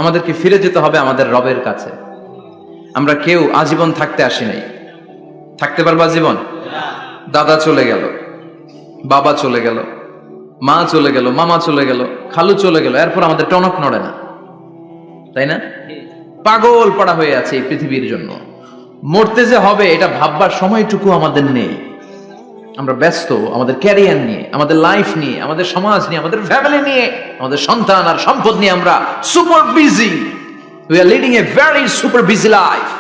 আমাদেরকে ফিরে যেতে হবে আমাদের রবের কাছে। আমরা কেউ আজীবন থাকতে আসি নাই। থাকতে পারবো আজীবন? দাদা চলে গেল, বাবা চলে গেল, মা চলে গেল, মামা চলে গেল, খালু চলে গেল, এরপর আমাদের টনক নড়ে না, তাই না? পাগল পড়া হয়ে আছে এই পৃথিবীর জন্য। মরতে যে হবে এটা ভাববার সময়টুকু আমাদের নেই। আমরা ব্যস্ত আমাদের ক্যারিয়ার নিয়ে, আমাদের লাইফ নিয়ে, আমাদের সমাজ নিয়ে, আমাদের ফ্যামিলি নিয়ে, আমাদের সন্তান আর সম্পদ নিয়ে আমরা super busy. We are leading a very super busy life.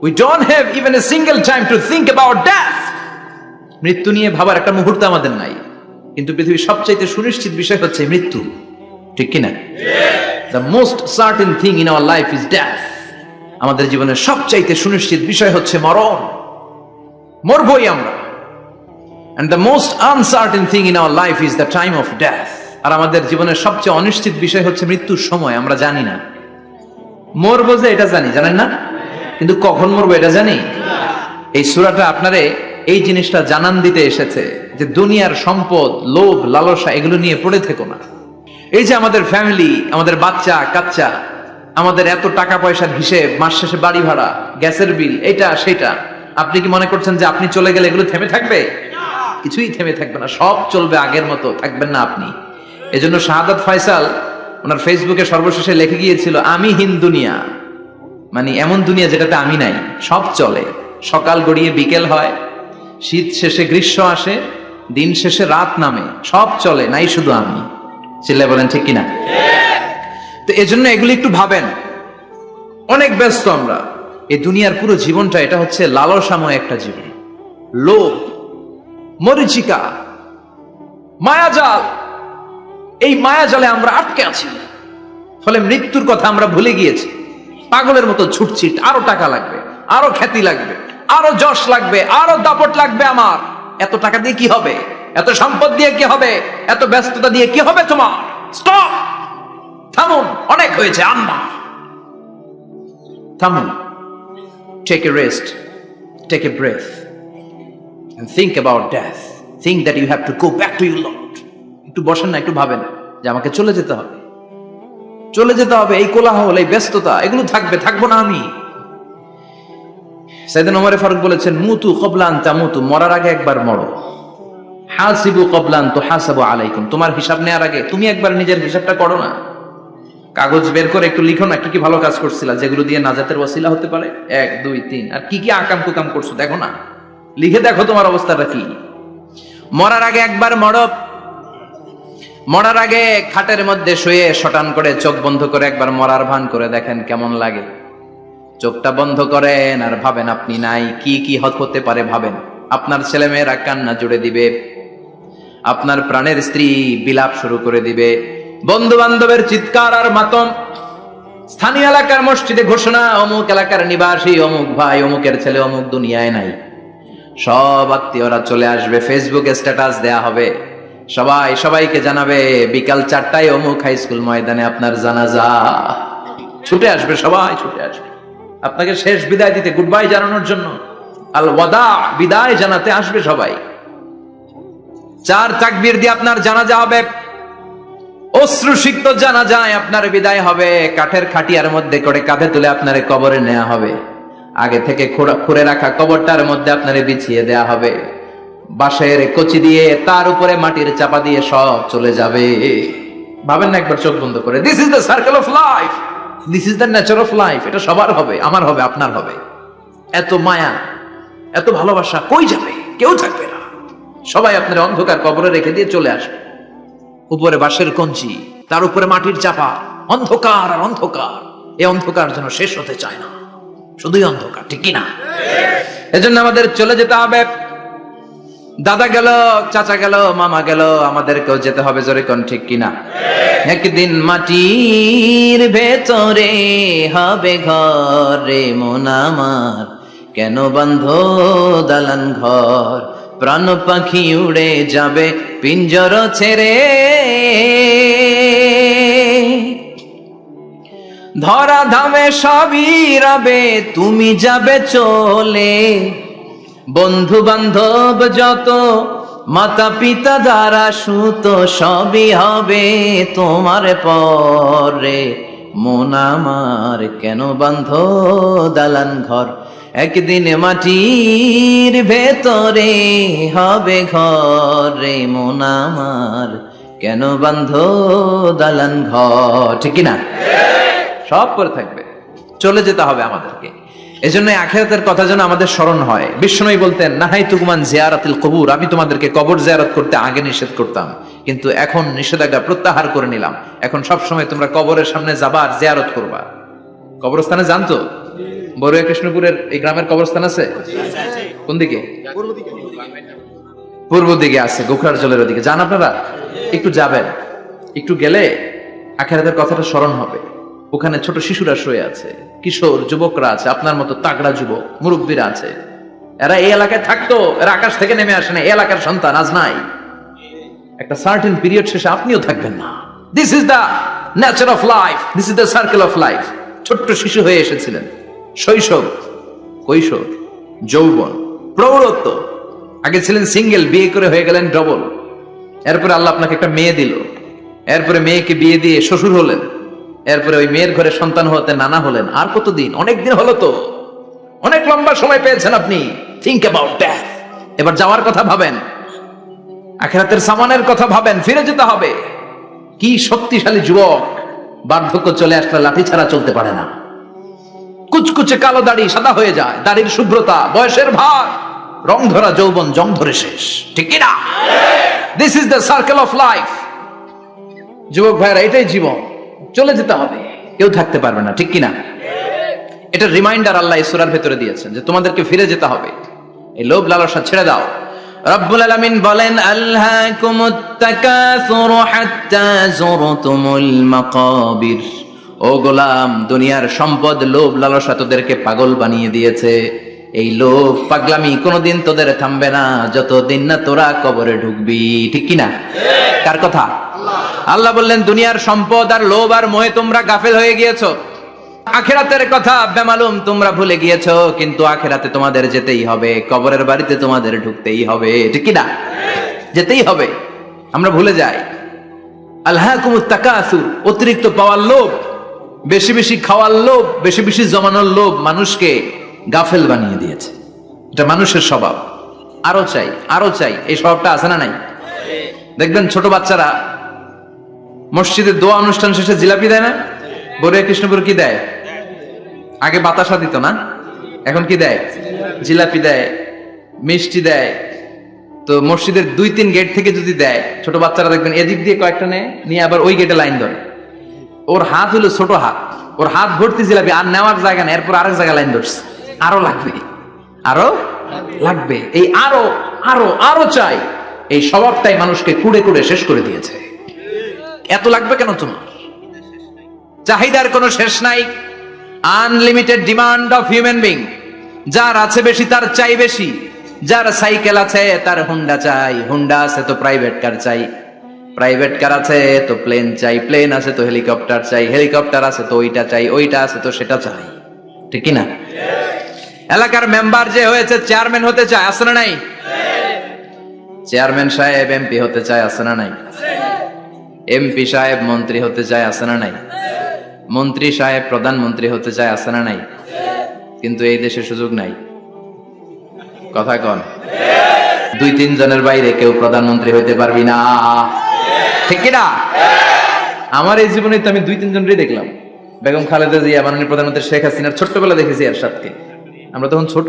We don't have even a single time to think about death. মৃত্যু নিয়ে ভাবার একটা মুহূর্ত আমাদের নাই। কিন্তু পৃথিবীর সবচাইতে সুনিশ্চিত বিষয় হচ্ছে মৃত্যু, ঠিক কি না? The most certain thing in our life is death. আমাদের জীবনের সবচাইতে সুনিশ্চিত বিষয় হচ্ছে মরণ। মরবই আমরা। And the most uncertain thing in our life is the time of death. আর আমাদের জীবনের সবচেয়ে অনিশ্চিত বিষয় হচ্ছে মৃত্যুর সময়। আমরা জানি না মরবো, যে এটা জানি, জানেন না? কিন্তু কখন মরবো এটা জানি। এই সূরাটা আপনারে এই জিনিসটা জানান দিতে এসেছে যে দুনিয়ার সম্পদ, লোভ, লালসা এগুলো নিয়ে পড়ে থেকো না। এই যে আমাদের ফ্যামিলি, আমাদের বাচ্চা কাচ্চা, আমাদের এত টাকা পয়সার হিসেব, মাস শেষে বাড়ি ভাড়া, গ্যাসের বিল, এটা সেটা, আপনি কি মনে করছেন যে আপনি চলে গেলে এগুলো থেমে থাকবে? কিছুই থেমে থাকবে না, সব চলবে আগের মতো, থাকবেন না আপনি। এজন্য শাহাদাত ফয়সাল ওনার ফেসবুকে সর্বশেষে লিখে গিয়েছিল, আমি হীন দুনিয়া, মানে এমন দুনিয়া যেটাতে আমি নাই। সব চলে, সকাল গড়িয়ে বিকেল হয়, শীত শেষে গ্রীষ্ম আসে, দিন শেষে রাত নামে, সব চলে, নাই শুধু আমি। চিল্লায় বলেন ঠিক কিনা? তো এজন্য এগুলি একটু ভাবেন। অনেক ব্যস্ত আমরা। এই দুনিয়ার পুরো জীবনটা এটা হচ্ছে লালসাময় একটা জীবন। লোভ, মরিচিকা, মায়াজাল, এই মায়াজালে আমরা আটকে আছি। ফলে মৃত্যুর কথা আমরা ভুলে গিয়েছি। পাগলের মতো ছুটছি, আরো টাকা লাগবে, আরো খ্যাতি লাগবে, আরো যশ লাগবে, আরো দাপট লাগবে আমার। এত টাকা দিয়ে কি হবে? এত সম্পদ দিয়ে কি হবে? এত ব্যস্ততা দিয়ে কি হবে তোমার? স্টপ, থামুন, অনেক হয়েছে, আম্মা থামুন। Take a rest, take a breath and think about death. Think that you have to go back to your Lord. একটু বসেন না, একটু ভাবেন যে আমাকে চলে যেতে হবে, চলে যেতে হবে। এই কোলাহল, এই ব্যস্ততা এগুলো থাকবে, থাকবো না আমি। সাইয়েদনা ওমর ফারুক বলেছেন, মুতু ক্বাবলা আন তামুতু, মরার আগে একবার মরো। হাসিবু ক্বাবলা আন তুহাসাবু আলাইকুম, তোমার হিসাব নেওয়ার আগে তুমি একবার নিজের হিসাবটা করো না। কাগজ বের করে একটু লিখো না, কি কি ভালো কাজ করছিলা, যেগুলো দিয়ে নাজাতের ওয়াসিলা হতে পারে, 1 2 3, আর কি কি আকাম কুকাম করছো দেখো না, লিখে দেখো তোমার অবস্থাটা কি। মরার আগে একবার মরো। মরার আগে খাটের মধ্যে শুয়ে শটান করে চোখ বন্ধ করে একবার মরার ভান করে দেখেন কেমন লাগে। চোখটা বন্ধ করেন আর ভাবেন আপনি নাই, কি কি হতে পারে ভাবেন। আপনার ছেলে মেয়েরা কান্না জুড়ে দিবে, আপনার প্রাণের স্ত্রী বিলাপ শুরু করে দিবে, বন্ধু বান্ধবের চিৎকার আর মাতম, স্থানীয় এলাকার মসজিদে ঘোষণা, অমুক এলাকার নিবাসী অমুক ভাই, অমুকের ছেলে অমুক দুনিয়ায় নাই। সব আত্মীয়রা চলে আসবে, ফেসবুকে স্ট্যাটাস দেয়া হবে, সবাই সবাইকে জানাবে বিকাল 4টায় অমুক হাই স্কুল ময়দানে আপনার জানাজা। ছুটে আসবে, সবাই ছুটে আসবে আপনাকে শেষ বিদায় দিতে, গুড বাই জানানোর জন্য, আল ওয়াদা, বিদায় জানাতে আসবে সবাই। 4 তাকবীর দিয়ে আপনার জানাজা হবে, অশ্রুসিক্ত জানাজায় আপনার বিদায় হবে। কাঠের খাটিয়ার মধ্যে করে কাঁধে তুলে আপনার কবরে নেওয়া হবে। আগে থেকে খুঁড়ে রাখা কবরটার মধ্যে আপনারে বিছিয়ে দেয়া হবে। বাঁশের কচি দিয়ে তার উপরে মাটির চাপা দিয়ে সব চলে যাবে। ভাবেন না একবার চোখ বন্ধ করে, this is the circle of life, this is the nature of life. এটা সবার হবে, আমার হবে, আপনার হবে। এত মায়া, এত ভালোবাসা কই যাবে? কেউ থাকবে না, সবাই আপনার অন্ধকার কবরে রেখে দিয়ে চলে আসবে। উপরে বাঁশের কঞ্চি, তার উপরে মাটির চাপা, অন্ধকার আর অন্ধকার। এই অন্ধকার যেন শেষ হতে চায় না, শুধুই অন্ধকার, ঠিক কিনা? এজন্য আমাদের চলে যেতে হবে। দাদা গেল, চাচা গেল, মামা গেল, আমাদেরকেও যেতে হবে, জোরে কোন ঠিক কিনা? একদিন মাটির ভেতরে হবে ঘর রে মন আমার, কেন বান্ধ দালান ঘর, প্রাণ পাখি উড়ে যাবে পিঞ্জর ছেড়ে, ধরা ধামে সবই রবে তুমি যাবে চলে, বন্ধু বান্ধব যত মাতা পিতা দ্বারা সুত সবই হবে তোমার পরে, মন আমার কেন বাঁধ দালান ঘর, একদিন মাটির ভেতরে হবে ঘর রে, মন আমার কেন বাঁধ দালান ঘর। ঠিক কিনা? সব করে থাকবে, চলে যেতে হবে আমাদেরকে। এজন্য আখিরাতের কথা যেন আমাদের স্মরণ হয়। বিষ্ণুই বলতেন, নাহাই তুকুমান জিয়ারাতিল কবুর, আমি তোমাদেরকে কবর জিয়ারত করতে আগে নিষেধ করতাম, কিন্তু এখন নিষেধাজ্ঞা প্রত্যাহার করে নিলাম। এখন সব সময় তোমরা কবরের সামনে যাবা আর জিয়ারত করবা। কবরস্থানে জানতো বড়ুয়া কৃষ্ণপুরের এই গ্রামের কবরস্থান আছে কোন দিকে? পূর্ব দিকে আছে, গোখরার জলের ওদিকে। যান আপনারা, একটু যাবেন, একটু গেলে আখিরাতের কথাটা স্মরণ হবে। ওখানে ছোট শিশুরা শুয়ে আছে, কিশোর যুবকরা আছে, আপনার মতো তাগড়া যুবক, মুরব্বীরা আছে। এরা এই এলাকায় থাকতো, এরা আকাশ থেকে নেমে আসে না, এই এলাকার সন্তান আজ নাই। একটা সার্টেন পিরিয়ড শেষে আপনিও থাকবেন না। This is the nature of life, this is the circle of life. ছোট্ট শিশু হয়ে এসেছিলেন, শৈশব, কৈশোর, যৌবন, প্রৌঢ়ত্ব। আগে ছিলেন সিঙ্গেল, বিয়ে করে হয়ে গেলেন ডবল। এরপরে আল্লাহ আপনাকে একটা মেয়ে দিল, এরপরে মেয়েকে বিয়ে দিয়ে শ্বশুর হলেন, এরপরে ওই মেয়ের ঘরে সন্তান হতে নানা হলেন। আর কতদিন? অনেক দিন হলো তো, অনেক লম্বা সময় পেয়েছেন আপনি। Think about that. এবার যাওয়ার কথা ভাবেন, আখিরাতের সামানের কথা ভাবেন, ফিরে যেতে হবে। কি শক্তিশালী যুবক, বার্ধক্য চলে আসলে লাঠি ছাড়া চলতে পারে না। কুচকুচে কালো দাড়ি সাদা হয়ে যায়, দাড়ির শুভ্রতা, বয়সের ভার, রং ধরা যৌবন জং ধরে শেষ। ঠিক কি না? This is the circle of life. যুবক ভাইরা, এটাই জীবন, চলে যেতে হবে, কেউ থাকতে পারবে না। ঠিক কিনা? এটা রিমাইন্ডার আল্লাহ এই সূরার ভেতরে দিয়েছেন যে তোমাদেরকে ফিরে যেতে হবে। এই লোভ লালসা ছেড়ে দাও। রব্বুল আলামিন বলেন, আলহাকুমুত তাকাসুরু হাত্তা যুরতুমুল মাকাবির। ও গোলাম, দুনিয়ার সম্পদ, লোভ লালসা তোদেরকে পাগল বানিয়ে দিয়েছে। এই লোভ পাগলামি কোনোদিন তোদের থামবে না যতদিন না তোরা কবরে ঢুকবি। ঠিক কিনা? কার কথা? আল্লাহ বললেন, দুনিয়ার সম্পদ আর লোভ আর মোহে তোমরা গাফেল হয়ে গিয়েছো। আখিরাতের কথা বেমালুম তোমরা ভুলে গিয়েছো। কিন্তু আখিরাতে তোমাদের যেতেই হবে, কবরের বাড়িতে তোমাদের ঢুকতেই হবে। ঠিক কি না? যেতেই হবে। আমরা ভুলে যাই। আলহাকুমুত তাকাসুর, অতিরিক্ত পাওয়ার লোভ, বেশি বেশি খাওয়ার লোভ, বেশি বেশি জমানোর লোভ মানুষকে গাফেল বানিয়ে দিয়েছে। এটা মানুষের স্বভাব। আরো চাই, আরো চাই, এই স্বভাবটা আছে না নাই? দেখবেন ছোট বাচ্চারা মসজিদে দোয়া অনুষ্ঠান শেষে জিলাপি দেয় না? বড়ুয়া কৃষ্ণপুর কি দেয়? আগে বাতাসা দিত না, এখন কি দেয়? জিলাপি দেয়, মিষ্টি দেয়। তো মসজিদের 2-3 গেট থেকে যদি দেয়, ছোট বাচ্চারা দেখবেন এদিক দিয়ে কয়েকটা নিয়ে আবার ওই গেটে লাইন ধরে। ওর হাত হলো ছোট হাত, ওর হাত ভর্তি জিলাপি, আর নেওয়ার জায়গা নেই, এরপর আরেক জায়গায় লাইন ধরছে। আরো লাগবে, আরো লাগবে, এই আরো আরো আরো চাই। এই স্বভাবটাই মানুষকে কুড়ে কুড়ে শেষ করে দিয়েছে। এত লাগবে কেন তোমার? চাহিদার কোনো শেষ নাই। Unlimited demand of human being. যার আছে বেশি তার চাই বেশি। যার সাইকেল আছে তার হুন্ডা চাই, হুন্ডা আছে তো প্রাইভেট কার চাই, প্রাইভেট কার আছে তো প্লেন চাই, প্লেন আছে তো হেলিকপ্টার চাই, হেলিকপ্টার আছে তো ওইটা চাই, ওইটা আছে তো সেটা চাই। ঠিক কি না? এলাকার মেম্বার যে হয়েছে চেয়ারম্যান হতে চায়, আছে না নাই? চেয়ারম্যান সাহেব এমপি হতে চায়, আছে না নাই? এমপি সাহেব মন্ত্রী হতে চায়, আছে না নাই? মন্ত্রী সাহেব প্রধানমন্ত্রী হতে চায়, আছে না নাই? কিন্তু এই দেশে সুযোগ নাই। কথা কন। 2-3 জনের বাইরে কেউ প্রধানমন্ত্রী হইতে পারবি না। ঠিক কি না? আমার এই জীবনে তো আমি 2-3 জনই দেখলাম। বেগম খালেদা জিয়া, মাননীয় প্রধানমন্ত্রী শেখ হাসিনার ছোট্টবেলা দেখেছি এরশাদকে, আমরা তখন ছোট।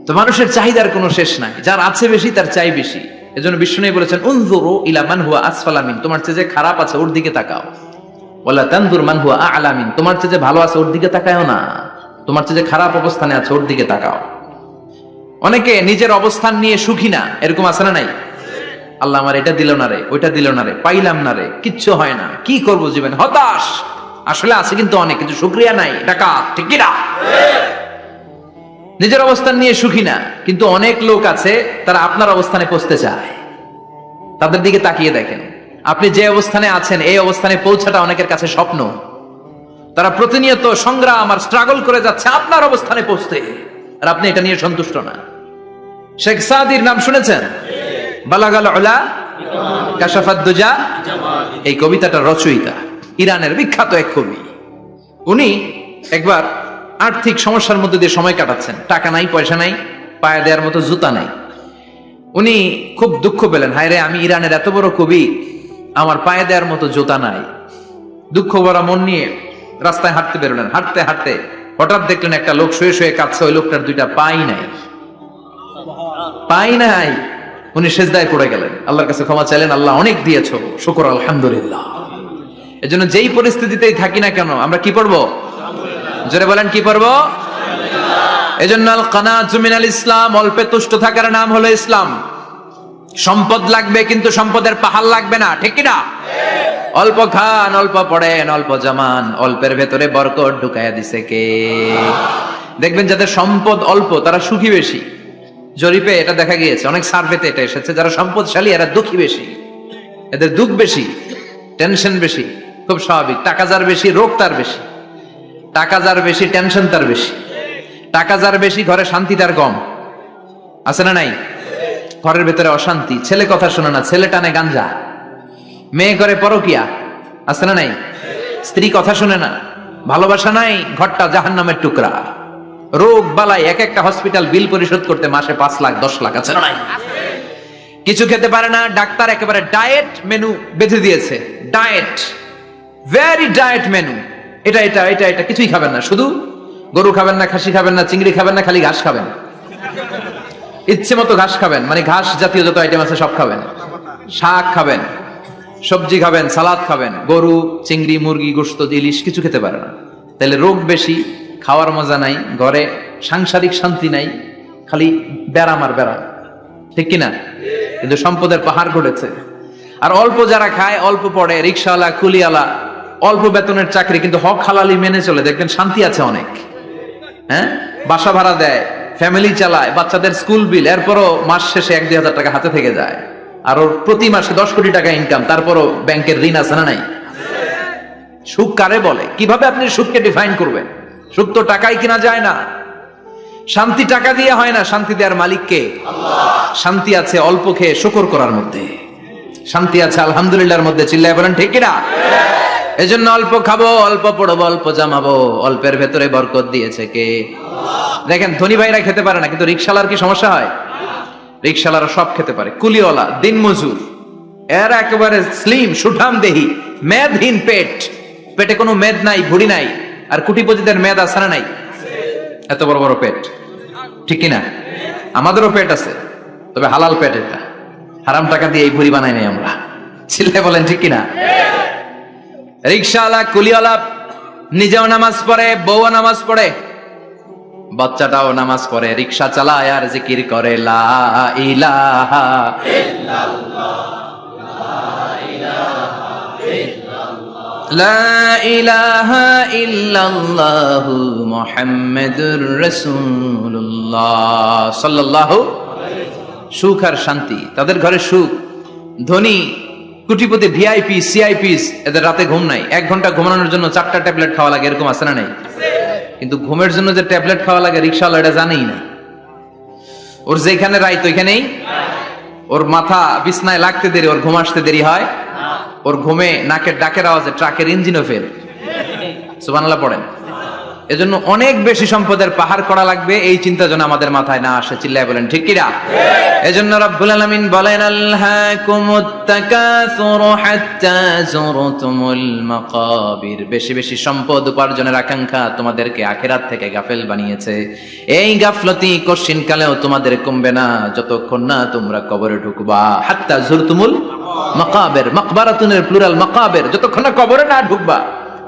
তো মানুষের চাহিদার কোনো শেষ নাই। যার আছে বেশি তার চাই বেশি। এজন্য বিষ্ণু বলেছেন, উনজুরু ইলা মান হুয়া আসফালা মিন, তোমার চেয়ে যে খারাপ আছে ওর দিকে তাকাও। ওয়ালা তানজুর মান হুয়া আ'লা মিন, তোমার চেয়ে যে ভালো আছে ওর দিকে তাকায়ও না, তোমার চেয়ে যে খারাপ অবস্থানে আছে ওর দিকে তাকাও। অনেকে নিজের অবস্থান নিয়ে সুখী না, এরকম আছে না নাই? আল্লাহ আমার এটা দিল না রে, ওইটা দিল না রে, পাইলাম না রে, কিচ্ছু হয় না, কি করব জীবনে, হতাশ। আসলে আছে কিন্তু অনেক কিছু, শুকরিয়া নাই, টাকা। ঠিক কি না? নিজের অবস্থান নিয়ে সুখী না, কিন্তু অনেক লোক আছে তারা আপনার অবস্থানে পৌঁছতে চায়। তাদের দিকে তাকিয়ে দেখেন, আপনি যে অবস্থানে আছেন এই অবস্থানে পৌঁছাটা অনেকের কাছে স্বপ্ন। তারা প্রতিনিয়ত সংগ্রাম আর স্ট্রাগল করে যাচ্ছে আপনার অবস্থানে পৌঁছতে, আর আপনি এটা নিয়ে সন্তুষ্ট না। শেখ সাদির নাম শুনেছেন? বালাগাল উলা কাশাফাত দুজা, এই কবিতাটার রচয়িতা। ইরানের বিখ্যাত এক কবি। উনি একবার আর্থিক সমস্যার মধ্যে দিয়ে সময় কাটাচ্ছেন, টাকা নাই, পয়সা নাই, পায়ে দেওয়ার মতো জুতা নাই। উনি খুব দুঃখ পেলেন, হায় রে, আমি ইরানের এত বড় কবি, আমার পায়ে দেওয়ার মতো জুতা নাই। দুঃখ ভরা মন নিয়ে রাস্তায় হাঁটতে বেরোলেন। হাঁটতে হাঁটতে হঠাৎ দেখলেন একটা লোক শুয়ে শুয়ে কাঁদছে, ওই লোকটার দুইটা পাই নাই, পাই নাই। উনি সেজদায় পড়ে গেলেন, আল্লাহর কাছে ক্ষমা চাইলেন, আল্লাহ অনেক দিয়েছো, শুকর আলহামদুলিল্লাহ। এজন্য যেই পরিস্থিতিতেই থাকি না কেন আমরা কি পড়বো? জোরে বলেন, কি পড়বো? এজন্য আল কানাতু মিনাল ইসলাম, অল্পে তুষ্ট থাকার নাম হলো ইসলাম। সম্পদ লাগবে কিন্তু সম্পদের পাহাড় লাগবে না, ঠিক কি না? অল্প খান, অল্প পড়েন, অল্প জামান, অল্পের ভেতরে বরকত ঢুকাইয়া দিছে কে? দেখবেন যাদের সম্পদ অল্প তারা সুখী বেশি। জরিপে এটা দেখা গিয়েছে, অনেক সার্ভেতে এটা এসেছে, যারা সম্পদশালী এরা দুঃখী বেশি, এদের দুঃখ বেশি, টেনশন বেশি। খুব স্বাভাবিক, টাকা যার বেশি রোগ তার বেশি, টাকা যার বেশি টেনশন তার বেশি, টাকা যার বেশি ঘরে শান্তি তার কম। আছে না নাই? ঘরের ভেতরে অশান্তি, ছেলে কথা শোনে না, ছেলে টানে গাঞ্জা, মেয়ে করে পরকিয়া। আছে না নাই? স্ত্রী কথা শুনে না, ভালোবাসা নাই, ঘরটা জাহান্নামের টুকরা। রোগ বালাই, এক একটা হসপিটাল বিল পরিশোধ করতে মাসে 5 লাখ 10 লাখ। আছে না নাই? কিছু খেতে পারে না, ডাক্তার একেবারে ডায়েট মেনু বেঁধে দিয়েছে। ডায়েট, ভেরি ডায়েট মেনু, এটা এটা এটা এটা কিছুই খাবেন না, শুধু গরু খাবেন না, খাসি খাবেন না, চিংড়ি খাবেন না, খালি ঘাস খাবেন। ইচ্ছে মতো ঘাস খাবেন, মানে ঘাস জাতীয় যত আইটেম আছে সব খাবেন। শাক খাবেন, সবজি খাবেন, সালাদ খাবেন। গরু, চিংড়ি, মুরগি, গোশত, ইলিশ কিছু খেতে পারে না। তাহলে রোগ বেশি, খাওয়ার মজা নাই, ঘরে সাংসারিক শান্তি নাই, খালি ব্যারাম আর ব্যারাম, ঠিক কিনা? কিন্তু সম্পদের পাহাড় ঘটেছে। আর অল্প যারা খায়, অল্প পড়ে, রিক্সাওয়ালা, কুলিওয়ালা, অল্প বেতনের চাকরি, কিন্তু হক হালালি মেনে চলে, দেখবেন শান্তি আছে অনেক। হ্যাঁ, বাসা ভাড়া দেয়, ফ্যামিলি চালায়, বাচ্চাদের স্কুল বিল, এরপরও মাস শেষে 1-2 হাজার টাকা হাতে থেকে যায়। আর ওর প্রতি মাসে 10 কোটি টাকা ইনকাম, তারপরও ব্যাংকের ঋণ আছে না নাই? সুখ কারে বলে? কিভাবে আপনি সুখকে ডিফাইন করবেন? সুখ তো টাকায় কিনা যায় না। শান্তি টাকা দিয়ে হয় না, শান্তি দেওয়ার মালিক কে? আল্লাহ। শান্তি আছে অল্প খেয়ে শুকর করার মধ্যে, শান্তি আছে আলহামদুলিল্লাহর মধ্যে। চিল্লায় বলেন ঠিক কিনা? এজন্য অল্প খাবো, অল্প পড়বো, অল্প জামাবো, অল্পের ভেতরে বরকত দিয়েছে কে? আল্লাহ। দেখেন ধনী ভাইরা খেতে পারে না, কিন্তু রিকশালার কি সমস্যা হয়? রিকশালারা সব খেতে পারে। কুলিওয়ালা, দিনমজুর, এরা একেবারে স্লিম সুঠাম দেহি, মেদহীন পেট, পেটে কোনো মেদ নাই, ভুড়ি নাই। আর কোটিপতিদের মেদ আছে না নাই? এত বড় বড় পেট, ঠিক কিনা? আমাদেরও পেট আছে, তবে হালাল পেট। এটা হারাম টাকা দিয়ে এই ভুড়ি বানাই নাই আমরা। চিল্লায় বলেন ঠিক কিনা? রিকশাওয়ালা, কুলিওয়ালা নিজেও নামাজ পড়ে, বউও নামাজ পড়ে, বাচ্চাটাও নামাজ পড়ে, রিকশা চালায় আর জিকির করে লা ইলাহা ইল্লাল্লাহ, লা ইলাহা ইল্লাল্লাহ মুহাম্মাদুর রাসূলুল্লাহ সাল্লাল্লাহু আলাইহি ওয়াসাল্লাম। সুখ আর শান্তি, তাদের ঘরে সুখ। ধনী কোটিপতি, ভিআইপি, সিআইপিস, এদের রাতে ঘুম নাই। 1 ঘন্টা ঘুমানোর জন্য 4টা ট্যাবলেট খাওয়া লাগে, এরকম আছে না নাই? কিন্তু ঘুমের জন্য যে ট্যাবলেট খাওয়া লাগে রিকশাওয়ালা এটা জানেই না। ওর যেখানে রাইত ওইখানেই, ওর মাথা বিছনায় লাগতে দেরি, ওর ঘুম আসতে দেরি হয়। ওর ঘুমে নাকের ডাকের আওয়াজে ট্রাকের ইঞ্জিনও ফেল। সুবহানাল্লাহ পড়েন। এজন্য অনেক বেশি সম্পদের পাহাড় করা লাগবে, এই চিন্তা যেন আমাদের মাথায় না আসে। চিল্লায় বলেন ঠিক কিনা? এজন্য রব্বুল আলামিন বলেন আলহাকুমুত তাকাসুর হাত্তা যুরতুমুল মাকাবির। বেশি বেশি সম্পদ উপার্জনের আকাঙ্ক্ষা তোমাদেরকে আখিরাত থেকে গাফেল বানিয়েছে। এই গাফলতি কশিন কালেও তোমাদের কমবে না যতক্ষণ না তোমরা কবরে ঢুকবা। হাত্তা যুরতুমুল মাকাবির, মাকবারাতুনের প্লুরাল মাকাবির, যতক্ষণ না কবরে না ঢুকবা,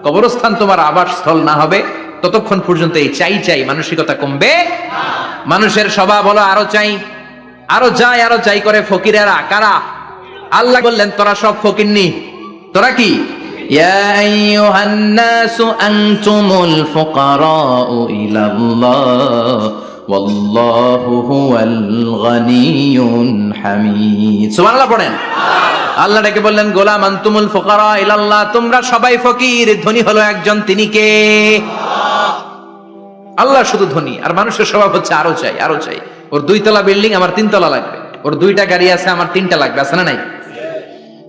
কবরস্থান তোমার আবাসস্থল না হবে, ততক্ষণ পর্যন্ত এই চাই চাই মানসিকতা কমবে না। মানুষের স্বভাব হলো আরো চাই, আরো চাই, আরো চাই করে ফকিরেরা। কারা? আল্লাহ বললেন তোরা সব ফকিরনি, তোরা কি? ইয়া আইয়ুহান নাসু আনতুমুল ফুকারাউ ইলাল্লাহ ওয়াল্লাহু হুয়াল গনিয়ুল হামিদ। সুবহানাল্লাহ পড়েন। আল্লাহ ডেকে বললেন গোলাম আনতুমুল ফুকারা ইলাল্লাহ, তোমরা সবাই ফকির, ধনী হলো একজন, তিনি কে? আল্লাহ শুধু ধনী। আর মানুষের স্বভাব হচ্ছে আরো চাই, আরো চাই। ওর 2 তলা বিল্ডিং, আমার 3 তলা লাগবে। ওর 2টা গাড়ি আছে, আমার 3টা লাগবে। আছে না নাই?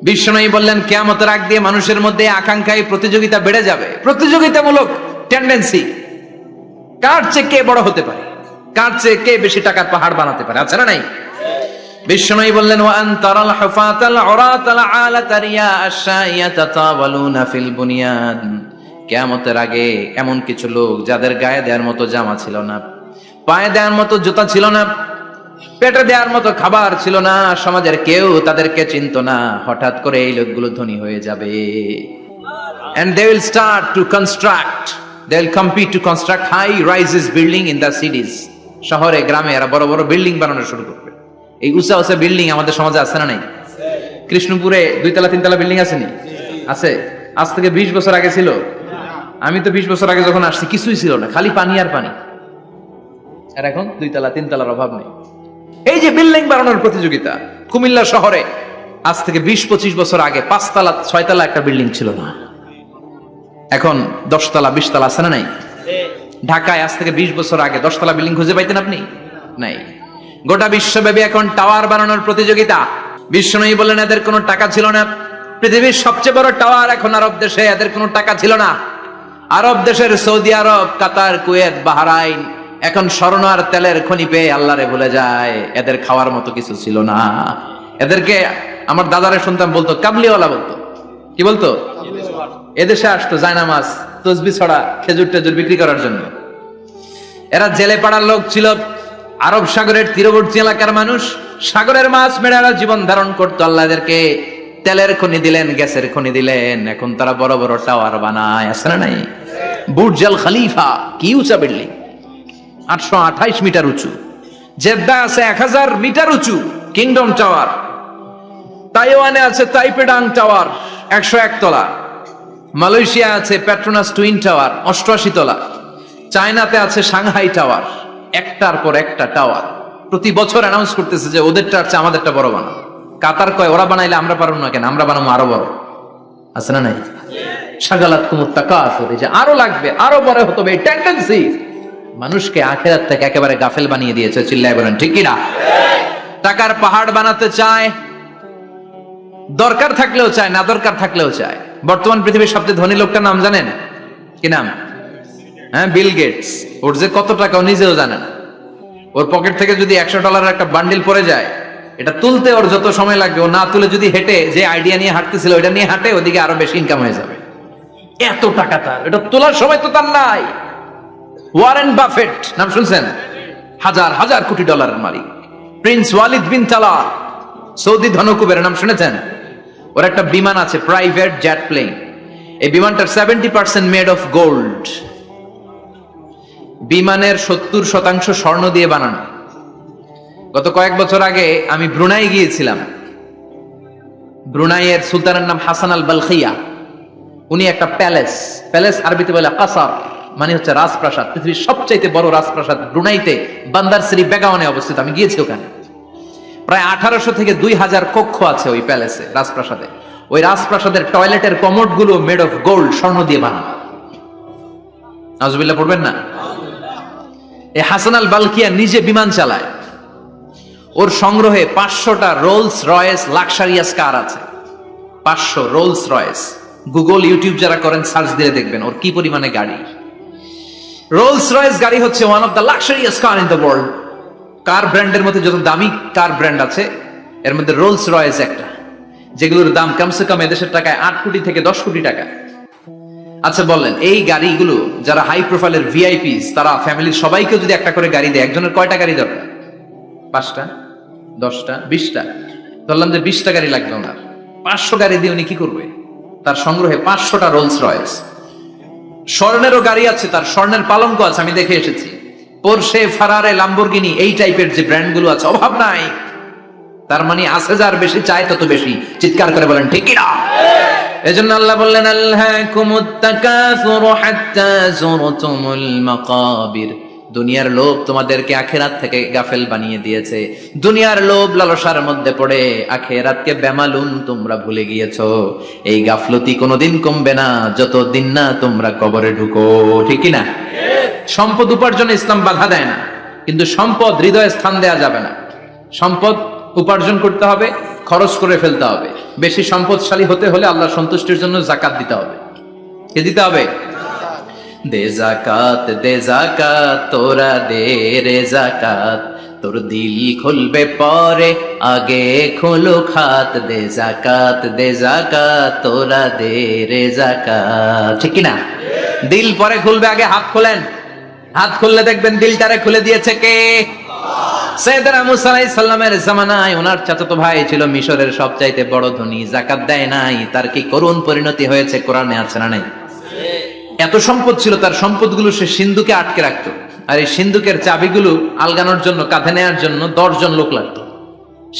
বিশ্বনবী বললেন কিয়ামতের আগ দিয়ে মানুষের মধ্যে আকাঙ্ক্ষায় প্রতিযোগিতা বেড়ে যাবে, প্রতিযোগিতামূলক টেন্ডেন্সি, কার চেয়ে কে বড় হতে পারে, কার চেয়ে কে বেশি টাকার পাহাড় বানাতে পারে, আছে না নাই? বিশ্বনবী বললেন ওয়া আনতারাল হুফাতাল উরাতাল আলাতা রিয়া আশ-শাইয়াতা তাওয়ালুনা ফিল বুনিয়ান। কিয়ামতের আগে এমন কিছু লোক যাদের গায়ে দেওয়ার মতো জামা ছিল না, পায়ে দেওয়ার মতো জুতা ছিল না, পেটে দেওয়ার মতো খাবার ছিল না, সমাজের কেউ তাদেরকে চিনতো না, হঠাৎ করে এই লোকগুলো ধনী হয়ে যাবে। And they will start to construct, they will compete to construct high rises building in the cities. শহরে গ্রামে এরা বড় বড় বিল্ডিং বানানো শুরু করবে। এই উঁচা উঁচা বিল্ডিং আমাদের সমাজে আছে না নাই? কৃষ্ণপুরে 2 তলা 3 তলা বিল্ডিং আছে নি? আছে। আজ থেকে 20 বছর আগে ছিল? আমি তো 20 বছর আগে যখন আসছি কিছুই ছিল না, খালি পানি আর পানি। আর এখন 2 তলা 3 তলার অভাব নেই। এই যে বিল্ডিং বানানোর প্রতিযোগিতা, কুমিল্লা শহরে আজ থেকে 20-25 বছর আগে 5 তলা 6 তলা একটা বিল্ডিং ছিল না, এখন 10 তলা 20 তলা আছে না নাই? ঢাকায় আজ থেকে 20 বছর আগে 10 তলা বিল্ডিং খুঁজে পাইতেন আপনি? নাই। গোটা বিশ্বব্যাপী এখন টাওয়ার বানানোর প্রতিযোগিতা। বিশ্বনবী বললেন এদের কোনো টাকা ছিল না। পৃথিবীর সবচেয়ে বড় টাওয়ার এখন আরব দেশে, এদের কোনো টাকা ছিল না। আরব দেশের সৌদি আরব, কাতার, কুয়েত, বাহরাইন এখন স্বর্ণ আর তেলের খনি পেয়ে আল্লাহরে ভুলে যায়, এদের খাওয়ার মতো কিছু ছিল না। এদেরকে আমার দাদারে শুনতাম বলতো কাবলিওয়ালা, বলতো কি বলতো? এদেশে আসতো জায়নামাজ তসবিহ ছড়া খেজুর টেজুর বিক্রি করার জন্য। এরা জেলে পাড়ার লোক ছিল, আরব সাগরের তীরবর্তী এলাকার মানুষ, সাগরের মাছ মেরে এরা জীবন ধারণ করতো। আল্লাহ এদেরকে তেলের খনি দিলেন, গ্যাসের খনি দিলেন, এখন তারা বড় বড় টাওয়ার বানায়, আছে না নাই? বুর্জ আল খলিফা, কি উঁচা বিল্ডিং, 828 মিটার উঁচু। জেদ্দা আছে 1000 মিটার উঁচু কিংডম টাওয়ার। তাইওয়ানে আছে তাইপেডাং টাওয়ার 101 তলা। মালয়েশিয়া আছে পেট্রোনাস টুইন টাওয়ার 88 তলা। চায়নাতে আছে সাংহাই টাওয়ার, একটার পর একটা টাওয়ার। প্রতি বছর অ্যানাউন্স করতেছে যে ওদেরটা আছে আমাদেরটা বড় বানাও। কাতার কয় ওরা বানাইলে আমরা পারবো না কেন, আমরা বানাবো আরো বড়, আছে না নাই? শাগালাত কুমুত তাকাসুর, যে আরো লাগবে, আরো বড় হতে হবে, এই টেন্ডেন্সি মানুষকে আখিরাত থেকে একেবারে গাফেল বানিয়ে দিয়েছে। চিল্লায় বলেন ঠিক কি না? টাকার পাহাড় বানাতে চায়, দরকার থাকলেও চায়, না দরকার থাকলেও চায়। বর্তমান পৃথিবীর সবচেয়ে ধনী লোকটার নাম জানেন? কি নাম? হ্যাঁ, বিল গেটস। ওর যে কত টাকা ও নিজেও জানে না। ওর পকেট থেকে যদি $100 একটা বান্ডিল পড়ে যায়, এটা তুলতে ওর যত সময় লাগবে, ও না তুলে যদি হেঁটে যে আইডিয়া নিয়ে হাঁটতেছিল ওইটা নিয়ে হাঁটে, ওদিকে আরো বেশি ইনকাম হয়ে যাবে। এত টাকা তার, এটা তোলার সময় তো তার নাই। ওয়ারেন বাফেট নাম শুনছেন? হাজার হাজার কোটি ডলারের মালিক। Prince Waleed bin Talal, Saudi ধনকুবের নাম শুনেছেন? ওর একটা বিমান আছে, প্রাইভেট জেট প্লেন। এই বিমানটার 70% মেড অফ গোল্ড। বিমানের 70% স্বর্ণ দিয়ে বানানো। গত কয়েক বছর আগে আমি ব্রুনাই গিয়েছিলাম। ব্রুনাইয়ের সুলতানের নাম হাসান আল বালখিয়া। উনি একটা প্যালেস, প্যালেস আরবিতে বলে কাসার, মানে হচ্ছে রাজপ্রাসাদ। পৃথিবীর সবচাইতে বড় রাজপ্রাসাদ ব্রুনাইতে বান্দার শ্রী বেগাওয়ানে অবস্থিত। আমি গিয়েছি ওখানে। প্রায় 1800 থেকে 2000 কক্ষ আছে ওই প্যালেসে, রাজপ্রাসাদে। ওই রাজপ্রাসাদের টয়লেটের কমোড গুলো মেড অফ গোল্ড, স্বর্ণ দিয়ে বানানো। নাউজুবিল্লাহ পড়বেন না? এই হাসান আল বালখিয়া নিজে বিমান চালায়। ওর সংগ্রহে 500টা রোলস রয়েস লাক্সারিয়াস কার আছে। 500 রোলস রয়েস। গুগল ইউটিউব যারা করেন সার্চ দিয়ে দেখবেন ওর কি পরিমাণে গাড়ি। রোলস রয়েস গাড়ি হচ্ছে one of the luxurious car in the world. Car ব্র্যান্ডের মধ্যে যত দামি কার ব্র্যান্ড আছে এর মধ্যে রোলস রয়েস একটা, যেগুলোর দাম কমসে কম এদেশের টাকায় 8 কোটি থেকে 10 কোটি টাকা। আচ্ছা বলেন, এই গাড়িগুলো যারা হাই প্রোফাইলের ভিআইপিস, তারা ফ্যামিলির সবাইকে যদি একটা করে গাড়ি দেয়, একজনের কয়টা গাড়ি দরকার? 5টা, 10টা, 20টা। ধরলাম যে 20টা গাড়ি লাগবে ওনার, 500 গাড়ি দিয়ে উনি কি করবে? তার সংগ্রহে 500টা রোলস রয়েস। স্বর্ণেরও গাড়ি আছে, তার স্বর্ণের পালঙ্ক আছে, আমি দেখে এসেছি। পোরশে, ফারারে, লাম্বরগিনি, এই টাইপের যে ব্র্যান্ড গুলো আছে, অভাব নাই। তার মানে আছে, যার বেশি চায় তত বেশি। চিৎকার করে বলেন ঠিক কি না? এজন্য আল্লাহ বললেন আলহাকুমুত তাকাসুরু হাত্তা যুরতুমুল মাকাবির। দুনিয়ার লোভ তোমাদেরকে আখিরাত থেকে গাফেল বানিয়ে দিয়েছে। দুনিয়ার লোভ লালসার মধ্যে পড়ে আখিরাতকে বেমালুম তোমরা ভুলে গিয়েছো। এই গাফলতি কোনোদিন কমবে না যতদিন না তোমরা কবরে ঢুকো। ঠিক কি না? সম্পদ উপার্জনে ইসলাম বাধা দেয় না, কিন্তু সম্পদ হৃদয়ে স্থান দেয়া যাবে না। সম্পদ উপার্জন করতে হবে, খরচ করে ফেলতে হবে। বেশি সম্পদশালী হতে হলে আল্লাহর সন্তুষ্টির জন্য যাকাত দিতে হবে। কে দিতে হবে? দে জাকাত তোরা দে রে জাকাত, তোর দিল খুলবে পরে আগে খোলো খাত। দে জাকাত তোরা দে রে জাকাত। ঠিক কিনা? দিল পরে খুলবে, আগে হাত খোলেন। হাত খুললে দেখবেন দিলটারে খুলে দিয়েছে কে? সাইয়েদনা মুসা আলাইহিস সালামের জামানায় ওনার চাচাতো ভাই ছিল মিশরের সবচাইতে বড় ধনী, যাকাত দেয় নাই। তার কি করুণ পরিণতি হয়েছে কোরআনে আছে না নাই? এত সম্পদ ছিল, তার সম্পদগুলো সে সিন্ধুকে আটকে রাখতো। আর এই সিন্ধুকের চাবিগুলো আলগানোর জন্য, কাঁধে নেওয়ার জন্য 10 জন লোক লাগতো।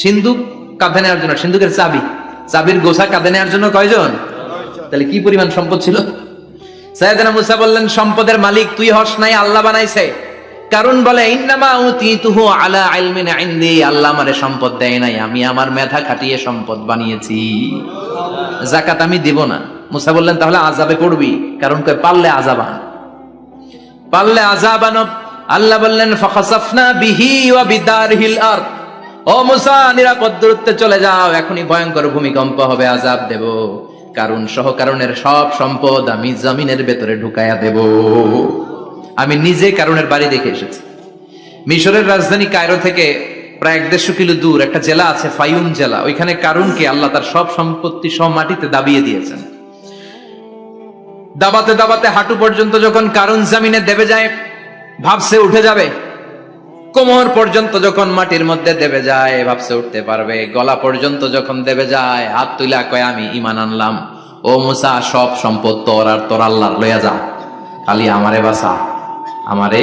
সিন্ধুক কাঁধে নেওয়ার জন্য, সিন্ধুকের চাবির গোছা কাঁধে নেওয়ার জন্য কয়জন? তাহলে কি পরিমাণ সম্পদ ছিল? সাইয়েদনা মুসা বললেন, সম্পদের মালিক তুই হস নাই, আল্লাহ বানাইছে। কারণ বলে ইন্নামা উতীতুহু আলা ইলমিন ইনদি, আল্লাহ আমারে সম্পদ দেয় নাই, আমি আমার মেধা খাটিয়ে সম্পদ বানিয়েছি। যাকাত আমি দিব না। মুসা বললেন তাহলে আযাবে পড়বি, কারণ কই পারলে আযাব আনো। আল্লাহ বললেন ফাখাসাফনা বিহি ওয়া বিদারহিল আরদ, ও মুসা নিরাপদ দূরত্বে চলে যাও, এখনই ভয়ঙ্কর ভূমিকম্প হবে, আযাব দেব। কারণ সহ কারণের সব সম্পদ আমি জমিনের ভেতরে ঢুকায়া দেব। আমি নিজে কারণের বাড়ি দেখে এসেছি। মিশরের রাজধানী কায়রো থেকে প্রায় 150 কিলো দূর একটা জেলা আছে, ফায়ুম জেলা। ওইখানে কারুনকে আল্লাহ তার সব সম্পত্তি সব মাটিতে দাবিয়ে দিয়েছেন। দাবাতে দাবাতে হাঁটু পর্যন্ত যখন কারুন জমিনে দেবে যায়, ভাবছে উঠে যাবে। কোমর পর্যন্ত যখন মাটির মধ্যে দেবে যায়, ভাবছে উঠতে পারবে। গলা পর্যন্ত যখন দেবে যায়, হাত তুলা কয় আমি ঈমান আনলাম। ও মুসা, সব সম্পদ তোর আর তোর আল্লাহর লইয়া যা, খালি আমারে বাঁচা, আমারে।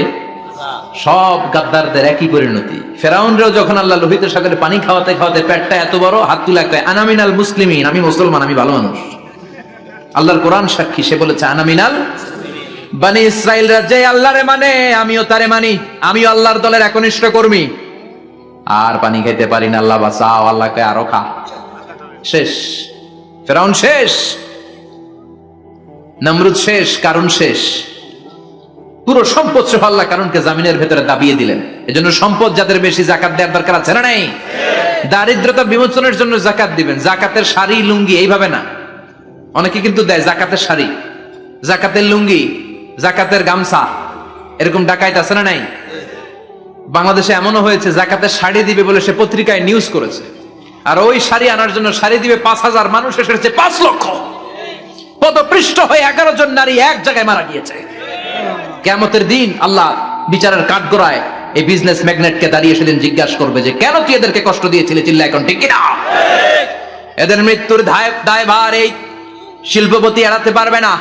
সব গাদ্দারদের একই পরিণতি। ফেরাউনরাও যখন আল্লাহ লোহিত সাগরে পানি খাওয়াতে খাওয়াতে পেটটা এত বড়, হাত তুলা কয় আনা মিনাল মুসলিমিন, আমি মুসলমান, আমি ভালো মানুষ। আল্লাহর কোরআন সাক্ষী, সে বলেছে আনা মিনাল বনি ইসরাইলরা যে আল্লাহরে মানে, আমিও তারে মানি, আমিও আল্লাহর দলের একনিষ্ঠ কর্মী। আর পানি খেতে পারি না, আল্লাহ বাঁচাও। আল্লাহকে আরো খা। শেষ, ফেরাউন শেষ, নমরুদ শেষ, কারুন শেষ। পুরো সম্পদ সহ আল্লাহ কারুনকে জামিনের ভেতরে দাবিয়ে দিলেন। এজন্য সম্পদ যাদের বেশি, যাকাত দেওয়ার দরকার আছে না নাই? দারিদ্রতা বিমোচনের জন্য যাকাত দিবেন। যাকাতের শাড়ি লুঙ্গি এইভাবে না, অনেকে কিন্তু দেয় যাকাতের শাড়ি, যাকাতের লুঙ্গি, যাকাতের গামছা, এরকম ডাকাইত আছে না নাই? বাংলাদেশে এমনও হয়েছে যাকাতের শাড়ি দিবে বলে সে পত্রিকায় নিউজ করেছে, আর ওই শাড়ি আনার জন্য শাড়ি দিবে 5000, মানুষ এসেছে 5 লক্ষ। পদপৃষ্ঠ হয়ে 11 জন নারী এক জায়গায় মারা গিয়েছে। কিয়ামতের দিন আল্লাহ বিচারের কাঠগড়ায় এই বিজনেস ম্যাগনেটকে দাঁড়িয়ে সেদিন জিজ্ঞাসা করবে যে কেন তুই এদেরকে কষ্ট দিয়েছিলি? চিল্লা এখন ঠিক কিনা? এদের মৃত্যুর দায়ভার এই শিল্পপতি এড়াতে পারবে না।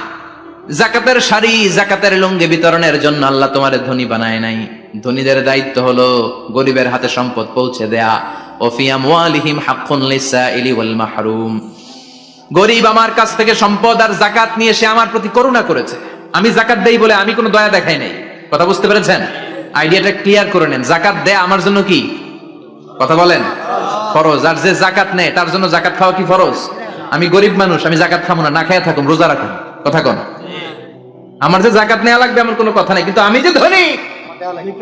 যাকাতের শাড়ি, যাকাতের লুঙ্গি বিতরণের জন্য আল্লাহ তোমার ধনী বানায় নাই। ধনীদের দায়িত্ব হলো গরিবের হাতে সম্পদ পৌঁছে দেয়া। ওফি আমওয়ালিহিম হাক্কুন লিসাইলি ওয়াল মাহরুম। গরিব আমার কাছ থেকে সম্পদ আর যাকাত নিয়ে সে আমার প্রতি করুণা করেছে, আমি যাকাত দেই বলে আমি কোনো দয়া দেখাই নাই। কথা বুঝতে পেরেছেন? আইডিয়াটা ক্লিয়ার করে নেন। যাকাত দেয়া আমার জন্য কি? কথা বলেন, ফরজ। আর যে যাকাত নেয় তার জন্য যাকাত খাওয়া কি ফরজ? আমি গরিব মানুষ, আমি যাকাত খাবো না, না খেয়ে থাকুম, রোজা রাখুন। কথা কন। আমার যে যাকাত নেওয়া লাগবে এমন কোনো কথা নাই, কিন্তু আমি যে ধনী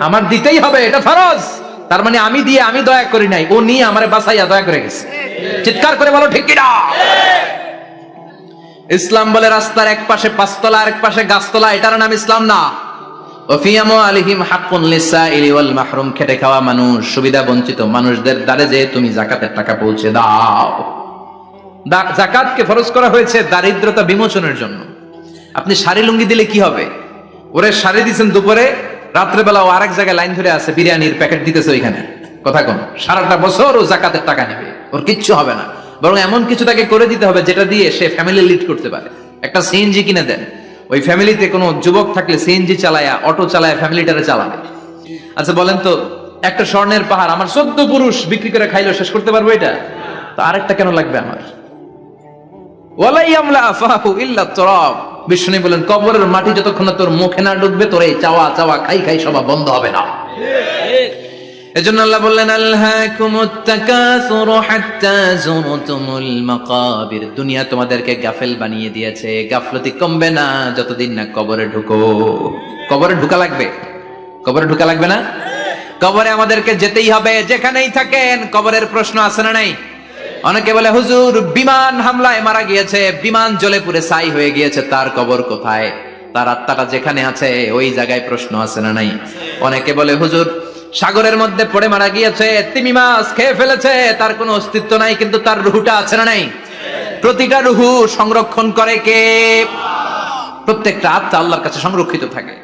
আমার দিতেই হবে, এটা ফরজ। তার মানে আমি দিয়ে আমি দয়া করি নাই, ও নিয়ে আমারে বাঁচাইয়া দয়া করে গেছে। চিৎকার করে বলো ঠিক কিনা? ইসলাম বলে রাস্তার এক পাশে 5 তলা আর এক পাশে গাছতলা, এটার নাম ইসলাম না। ওফি আমওয়ালিহিম হাক্কুন লিসাইলি ওয়াল মাহরুম। খেটে খাওয়া মানুষ, সুবিধা বঞ্চিত মানুষদের দ্বারে যে তুমি যাকাতের টাকা পৌঁছে দাও। যাকাতকে ফরজ করা হয়েছে দারিদ্রতা বিমোচনের জন্য। আপনি শাড়ি লুঙ্গি দিলে কি হবে? ওরে শাড়ি দিচ্ছেন দুপুরে, রাত্রে বেলা ও আরেক জায়গায় লাইন ধরে আছে, বিরিয়ানির প্যাকেট দিতেছে ওইখানে। কথা কোন? সারাটা বছর ও যাকাতের টাকা নেবে, ওর কিচ্ছু হবে না। বরং এমন কিছু তাকে করে দিতে হবে যেটা দিয়ে সে ফ্যামিলি লিড করতে পারে। একটা সিএনজি কিনে দেন, ওই ফ্যামিলিতে কোনো যুবক থাকলে সিএনজি চালায়া, অটো চালায়া ফ্যামিলিটারে চালাবে। আচ্ছা বলেন তো, একটা স্বর্ণের পাহাড় আমার 14 পুরুষ বিক্রি করে খাইলেও শেষ করতে পারবো এটা? তো আরেকটা কেন লাগবে আমার? ওয়ালা ইয়ামলা আফাহু ইল্লা তুরাব। বিষ্ণু বলেন কবরের মাটি যতক্ষণ না তোর মুখে না ঢুকবে, তোর এই চাওয়া চাওয়া খাই খাই সব বন্ধ হবে না। এজন্য আল্লাহ বললেন আলহাকুমুত তাকাসুরু হাত্তা যুরতুমুল মাকাবির। দুনিয়া তোমাদেরকে গাফেল বানিয়ে দিয়েছে, গাফলতি কমবে না যতদিন না কবরে ঢুকো। কবরে ঢুকা লাগবে, কবরে ঢুকা লাগবে না? কবরে আমাদেরকে যেতেই হবে, যেখানেই থাকেন। কবরের প্রশ্ন আছে না নাই? অনেকে বলে হুজুর বিমান হামলায় মারা গিয়েছে, বিমান জ্বলে পুড়ে ছাই হয়ে গিয়েছে, তার কবর কোথায়? তার আত্মাটা যেখানে আছে ওই জায়গায় প্রশ্ন আছে না নাই? অনেকে বলে হুজুর সাগরের মধ্যে পড়ে মারা গিয়েছে, তিমি মাছ খেয়ে ফেলেছে, তার কোনো অস্তিত্ব নাই, কিন্তু তার রুহুটা আছে না নাই? প্রতিটা রুহু সংরক্ষণ করে কে? প্রত্যেকটা আত্মা আল্লাহর কাছে সংরক্ষিত থাকে।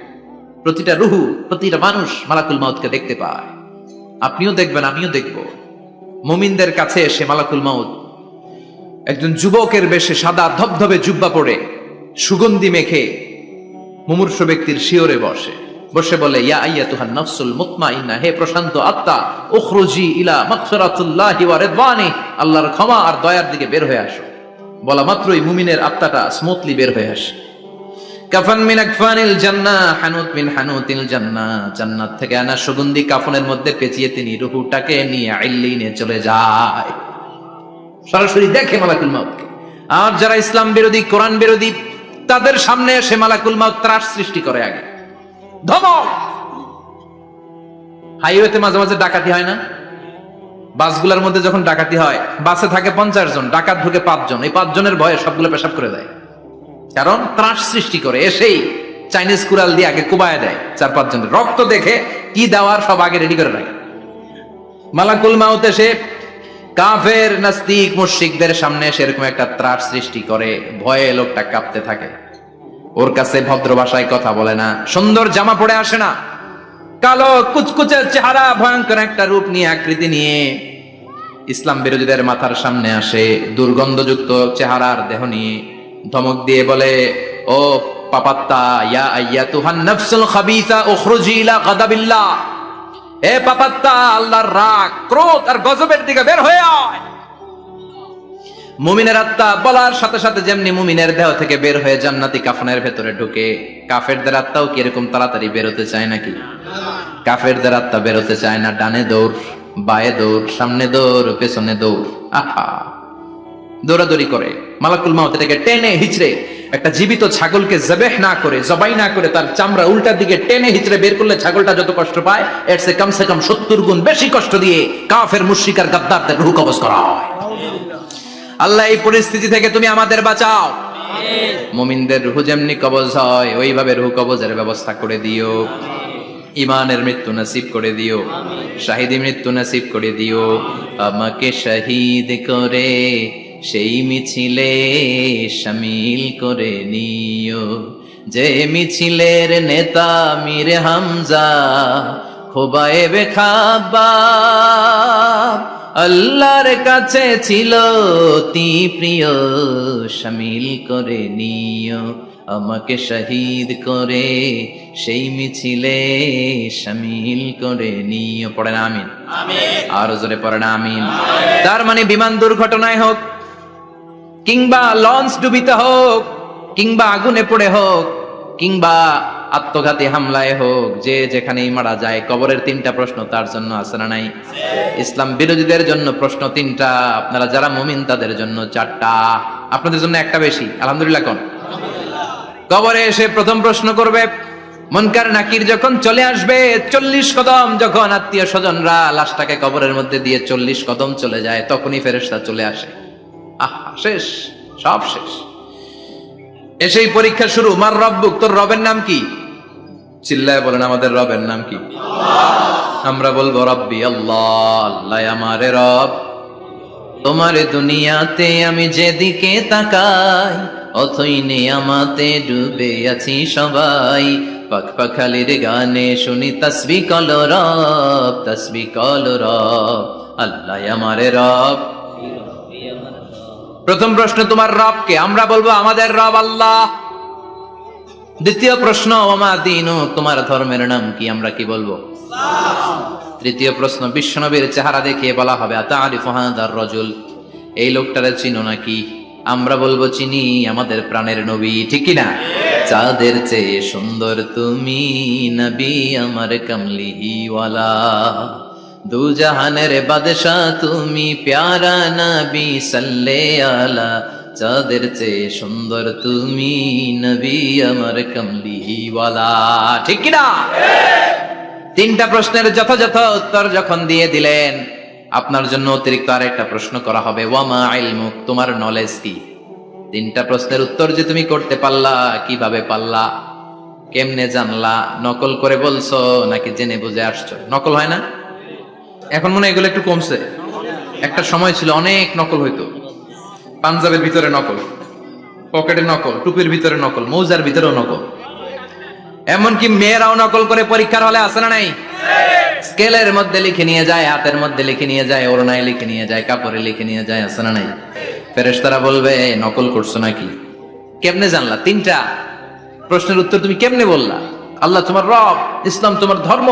প্রতিটা রুহু, প্রতিটা মানুষ মালাকুল মাউতকে দেখতে পায়। আপনিও দেখবেন, আমিও দেখব। মুমিনদের কাছে এসে মালাকুল মাউত একজন যুবকের বেশে সাদা ধবধবে জুব্বা পরে সুগন্ধি মেখে মুমূর্ষ ব্যক্তির শিয়রে বসে বলে, ইয়া আইয়াতুহান নাফসুল মুতমাইন্নাহ, হে প্রশান্ত আত্মা, উখরুজি ইলা মাগফিরাতুল্লাহি ওয়া রিদওয়ানি, আল্লাহর ক্ষমা আর দয়ার দিকে বের হয়ে আসো। বলা মাত্রই মুমিনের আত্মাটা স্মুথলি বের হয়ে আসে। কাফান মিন আকফানিল জান্নাহ, হানুত মিন হানুতিল জান্নাহ, জান্নাত থেকে আনা সুগন্ধি কাফনের মধ্যে পেঁচিয়ে তিনি রূহটাকে নিয়ে ইল্লিনে চলে যায়। সরাসরি দেখে মালাকুল মাউতকে। আর যারা ইসলাম বিরোধী, কোরআন বিরোধী, তাদের সামনে এসে মালাকুল মাউত ত্রাস সৃষ্টি করে। আগে ধমক। হাইওয়েতে মাঝে মাঝে ডাকাতি হয় না? বাসগুলোর মধ্যে যখন ডাকাতি হয়, বাসে থাকে 50 জন, ডাকাত ঢুকে 5 জন, এই 5 জনের ভয়ে সবগুলো পেশাব করে দেয়। কারণ ত্রাস সৃষ্টি করে। এসেই চাইনিজ কুড়াল দিয়ে আগে কুবায় দেয় 4-5 জনের। রক্ত দেখে কি দেওয়ার সব আগে রেডি করে রাখে। মালাকুল মাউত এসে কাফের নাস্তিক মুশরিকদের সামনে সেরকম একটা ত্রাস সৃষ্টি করে, ভয়ে লোকটা কাঁপতে থাকে। ওর কাছে ভদ্র ভাষায় কথা বলে না, সুন্দর জামা পরে আসে না, কালো কুচকুচে চেহারা, ভয়ঙ্কর একটা রূপ নিয়ে, আকৃতি নিয়ে ইসলাম বিরোধীদের মাথার সামনে আসে, দুর্গন্ধযুক্ত চেহারার দেহ নিয়ে ধমক দিয়ে বলে, ও পাপাত্তা, ইয়া আইয়াতুহান নাফসুল খাবিসা উখরুজি ইলা গাদাবিল্লাহ, হে পাপাত্তা, আল্লাহর রাগ, ক্রোধ আর গজবের দিকে বের হয়ে আয়। মুমিনের আত্মা বলার সাথে সাথে যেমনি মুমিনের দেহ থেকে বের হয়ে জান্নাতি কাফনের ভেতরে ঢুকে, কাফেরদের আত্মাও কি এরকম তাড়াতাড়ি বেরোতে চায় নাকি? কাফেরদের আত্মা বেরোতে চায় না। ডানে দৌড়, বায়ে দৌড়, সামনে দৌড়, পেছনে দৌড়, আহা দৌড়াদৌড়ি করে। মালাকুল মাউত এটাকে টেনে হিচড়ে, একটা জীবিত ছাগলকে জবাই না করে তার চামড়া উল্টা দিকে টেনে হিচড়ে বের করলে ছাগলটা যত কষ্ট পায়, এর চেয়ে কমসে কম 70 গুণ বেশি কষ্ট দিয়ে কাফের মুশরিক আর গাদ্দারদের রূহ কবজ করা হয়। আল্লাহ এই পরিস্থিতি থেকে তুমি আমাদের বাঁচাও। মুমিনদের রূহ যেমনি কবজ হয়, ওইভাবে রূহ কবজের ব্যবস্থা করে দিও। ইমানের মৃত্যু নসিব করে দিও, শাহিদি মৃত্যু নসিব করে দিও। আমাকে শহীদ করে সেই মিছিলে শামিল করে নিও, যে মিছিলের নেতা মীর হামজা খোবায়েবে খাব্বাব, আল্লাহর কাছে ছিল অতি প্রিয়, শামিল করে নিও। আমাকে শহীদ করে সেই মিছিলে শামিল করে নিও। পড়েন আমিন। আর জোরে পড়েন আমিন। তার মানে বিমান দুর্ঘটনায় হোক, কিংবা লঞ্চ ডুবিতে হোক, কিংবা আগুনে পড়ে হোক, কিংবা আত্মঘাতী হামলায় হোক, যে যেখানেই মারা যায়, কবরের 3টা প্রশ্ন তার জন্য আছে না নাই? ইসলাম বিরোধীদের জন্য প্রশ্ন 3টা, আপনারা যারা মুমিন তাদের জন্য 4টা, আপনাদের জন্য একটা বেশি। আলহামদুলিল্লাহ। কোন কবরে এসে প্রথম প্রশ্ন করবে মুনকার নাকির যখন চলে আসবে, 40 কদম যখন আত্মীয় স্বজনরা লাশটাকে কবরের মধ্যে দিয়ে 40 কদম চলে যায়, তখনই ফেরেশতা চলে আসে। আহা, শেষ, সব শেষ। এসেই পরীক্ষা শুরু। মার রব্বুক, তোর রবের নাম কি? চিল্লায় বলেন, আমাদের রবের নাম কি? আমরা বলবো রব্বি আল্লাহ, আল্লাহ আমারে রব। তোমার দুনিয়াতে আমি যেদিকে তাকাই, অথই নিয়ামতে ডুবে আছি সবাই। পাখপাখালির গানে শুনি তাসবিহ কল রব, তাসবিহ কল রব, আল্লাহ আমারে রব। প্রথম প্রশ্ন, তোমার রব কে? আমরা বলবো আমাদের রব আল্লাহ। দ্বিতীয় প্রশ্ন, ওমা দীনু, তোমার ধর্মের নাম কি? আমরা কি বলবো? তৃতীয় প্রশ্ন, বিশ্বনবীর চেহারা দেখিয়ে বলা হবে আতারিফু হাদার রাজুল, এই লোকটারে চিনো নাকি? আমরা বলবো চিনি, আমাদের প্রাণের নবী, ঠিক কি না? চাঁদের চেয়ে সুন্দর তুমি নবী আমার কামলিওয়ালা, দু জাহানের বাদশা তুমি প্যারা নবী সাল্লে আলা, চাঁদের চেয়ে সুন্দর তুমি নবী আমার কামলিওয়ালা, ঠিক কি না? 3টা প্রশ্নের যথাযথ উত্তর যখন দিয়ে দিলেন, আপনার জন্য অতিরিক্ত আরেকটা প্রশ্ন করা হবে, ওয়ামা ইলমুক, তোমার নলেজ কি? তিনটা প্রশ্নের উত্তর যে তুমি করতে পারলা, কিভাবে পারলা, কেমনে জানলা, নকল করে বলছো নাকি জেনে বুঝে আসছো? নকল হয় না এখন, মনে হয় এগুলো একটু কমছে। একটা সময় ছিল অনেক নকল হইতো, পাঞ্জাবের ভিতরে নকল, পকেটে নকল, টুপির ভিতরে নকল, মৌজার ভিতরেও নকল, এমনকি মেয়েরাও নকল করে পরীক্ষার হলে আসে না নাই? স্কেলের মধ্যে লিখে নিয়ে যায়, হাতের মধ্যে লিখে নিয়ে যায়, ওড়নায় লিখে নিয়ে যায়, কাপড়ে লিখে নিয়ে যায়, আসে না নাই? ফেরেশতারা বলবে নকল করছো নাকি? কেমনে জানলা? তিনটা প্রশ্নের উত্তর তুমি কেমনে বললা? আল্লাহ তোমার রব, ইসলাম তোমার ধর্ম,